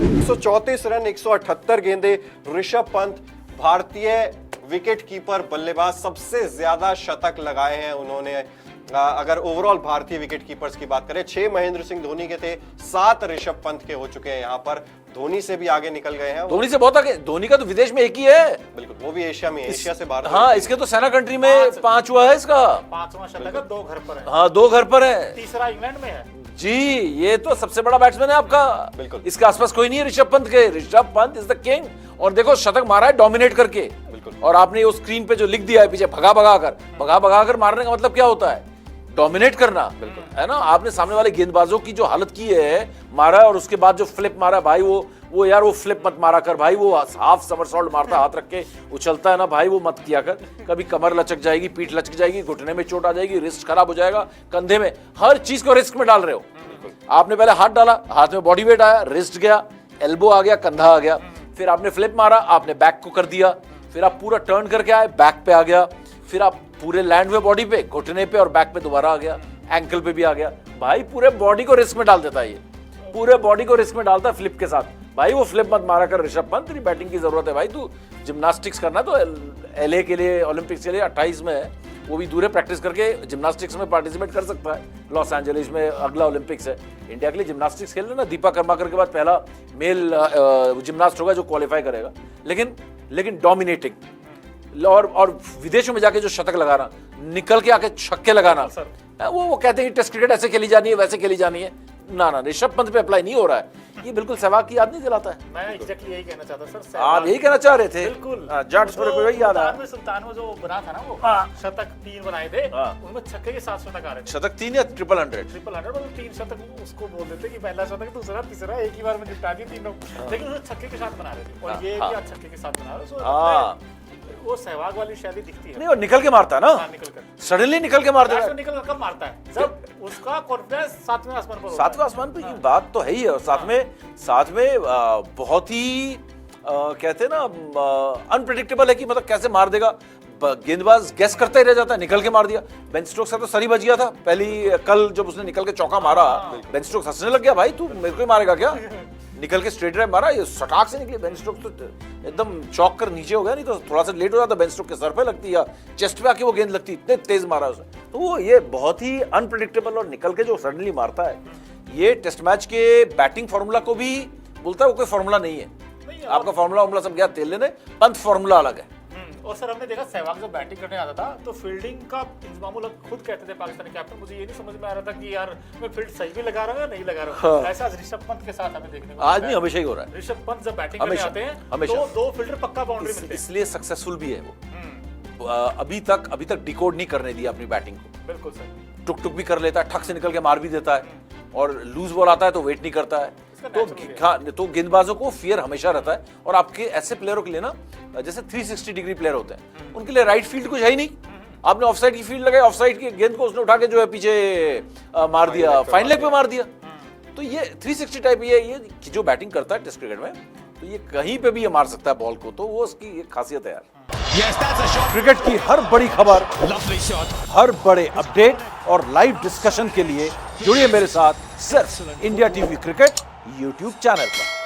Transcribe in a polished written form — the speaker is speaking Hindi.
134 रन 178 गेंदे। ऋषभ पंत भारतीय विकेट कीपर बल्लेबाज सबसे ज्यादा शतक लगाए हैं उन्होंने। अगर ओवरऑल भारतीय विकेट कीपर्स की बात करें, 6 महेंद्र सिंह धोनी के थे, 7 ऋषभ पंत के हो चुके हैं। यहाँ पर धोनी से भी आगे निकल गए हैं। धोनी से बहुत आगे। धोनी का तो विदेश में एक ही है। बिल्कुल, वो भी एशिया में, एशिया से बाहर। हाँ, इसके तो सेना कंट्री में 5वां है इसका। 5वां शतक है, 2 घर पर है। हाँ, 2 घर पर है। तीसरा इंग्लैंड में है जी। ये तो सबसे बड़ा बैट्समैन है आपका। बिल्कुल, इसके आसपास कोई नहीं है ऋषभ पंत के। Rishabh Pant is the king. और देखो शतक मारा है डोमिनेट करके। बिल्कुल। और आपने वो स्क्रीन पे जो लिख दिया है पीछे, भगा भगा कर मारने का मतलब क्या होता है? डोमिनेट करना, है ना। आपने सामने वाले गेंदबाजों की जो हालत की है, मारा और उसके बाद जो फ्लिप मारा भाई, वो यार वो फ्लिप मत मारा कर भाई। वो हाफ समरसॉल्ट मारता, हाथ रख के उछलता है ना भाई, वो मत किया कर। कभी कमर लचक जाएगी, पीठ लचक जाएगी, घुटने में चोट आ जाएगी, रिस्ट खराब हो जाएगा, कंधे में, हर चीज को रिस्क में डाल रहे हो। आपने पहले हाथ डाला, हाथ में बॉडी वेट आया, रिस्ट गया, एल्बो आ गया, कंधा आ गया। फिर आपने फ्लिप मारा, आपने बैक को कर दिया। फिर आप पूरा टर्न करके आए, बैक पे आ गया। फिर आप पूरे लैंड हुए बॉडी पे, घुटने पे और बैक पे दोबारा आ गया, एंकल पे भी आ गया। भाई पूरे बॉडी को रिस्क में डाल देता है ये, पूरे बॉडी को रिस्क में डालता है फ्लिप के साथ। भाई वो फ्लिप मत मारा कर ऋषभ पंत, तेरी बैटिंग की जरूरत है भाई। तू जिम्नास्टिक्स करना तो एलए के लिए, ओलंपिक्स के लिए 28 में है, वो भी दूर प्रैक्टिस करके जिम्नास्टिक्स में पार्टिसिपेट कर सकता है। लॉस एंजलिस में अगला ओलंपिक्स है। इंडिया के लिए जिम्नास्टिक्स खेल लेना, दीपा कर्माकर के बाद पहला मेल जिम्नास्ट होगा जो क्वालिफाई करेगा। लेकिन डोमिनेटिंग और विदेशों में जाके जो शतक लगाना, निकल के आके छक्के लगाना, वो कहते हैं टेस्ट क्रिकेट ऐसे खेली जानी है, वैसे खेली जानी है। ना, ऋषभ पंत पे अप्लाई नहीं हो रहा है। ये बिल्कुल सहवाग की याद नहीं दिलाता है। मैं एग्जैक्टली यही कहना चाहता सर। आप यही कहना चाह रहे थे? बिल्कुल। जट्स पर वही याद आया। सुल्तान में जो बना था ना, वो शतक 3 बनाए थे, उनमें छक्के के 7 शतक आ रहे थे। शतक 3 या ट्रिपल 100? ट्रिपल 100 मतलब 3 शतक उसको बोल देते कि पहला शतक, दूसरा, तीसरा एक ही बार में निपटा दिए तीनों। लेकिन वो छक्के के साथ बना रहे थे, और ये भी छक्के के साथ बना रहे हो। वो सहवाग वाली शैली दिखती है। नहीं, वो निकल के मारता है ना। निकल कर सडनली निकल के मारता है। निकल कर कब मारता है? जब उसका कॉन्फिडेंस 7वें आसमान पर होता है। 7वें आसमान पे, ये बात तो है ही है। और साथ में बहुत ही कहते हैं ना, अनप्रेडिक्टेबल है कि मतलब कैसे मार देगा। गेंदबाज गेस करता ही रह जाता है, निकल के मार दिया। बेन स्टोक्स का तो सर ही बच गया था कल जब उसने निकल के चौका मारा। बेन स्टोक्स हंसने लग गया, भाई तू मेरे को ही मारेगा क्या? निकल के स्ट्रेट ड्राइव मारा, ये सटाक से निकली। बेन स्टोक्स तो एकदम चौक कर नीचे हो गया, नहीं तो थोड़ा सा लेट हो जाता, बेन स्टोक्स के सर पे लगती या चेस्ट पे आके वो गेंद लगती, इतने तेज मारा उसने। तो वो ये बहुत ही अनप्रेडिक्टेबल और निकल के जो सडनली मारता है, ये टेस्ट मैच के बैटिंग फॉर्मूला को भी बोलता है वो कोई फॉर्मूला नहीं है। आपका फॉर्मूला सब गया तेल लेने, पंत फॉर्मूला अलग है। और सर हमने देखा सहवाग जब बैटिंग करने आता था तो फील्डिंग का इंतजाम खुद कहते थे पाकिस्तानी कैप्टन, मुझे ये नहीं समझ में आ रहा था कि यार मैं फील्ड सही भी लगा रहा हूँ या नहीं लगा रहा हूँ। ऐसा ऋषभ पंत के साथ हमें देखने को आज नहीं, हमेशा ही हो रहा है। ऋषभ पंत जब बैटिंग करने आते हैं तो 2 फील्डर पक्का बाउंड्री मिलते हैं, इसलिए सक्सेसफुल भी है वो। अभी तक डिकोड नहीं करने दिया अपनी बैटिंग को। बिल्कुल सर। टुक भी कर लेता है, ठक से निकल के मार भी देता है, और लूज बॉल आता है तो वेट नहीं करता है। तो गेंदबाजों को फियर हमेशा रहता है। और आपके ऐसे प्लेयरों के लिए ना, जैसे 360 डिग्री प्लेयर होते हैं, उनके लिए राइट फील्ड कुछ है ही नहीं। आपने ऑफ साइड की फील्ड लगाई, ऑफ साइड की गेंद को उसने उठा के जो है पीछे मार दिया, फाइन लेग पे मार दिया। तो ये 360 टाइप ये जो बैटिंग करता है टेस्ट क्रिकेट में, तो ये कहीं पे भी ये मार सकता है बॉल को। तो वो उसकी एक खासियत है यार। क्रिकेट की हर बड़ी खबर, हर बड़े अपडेट और लाइव डिस्कशन के लिए जुड़िए मेरे साथ सिर्फ India TV cricket YouTube channel पर।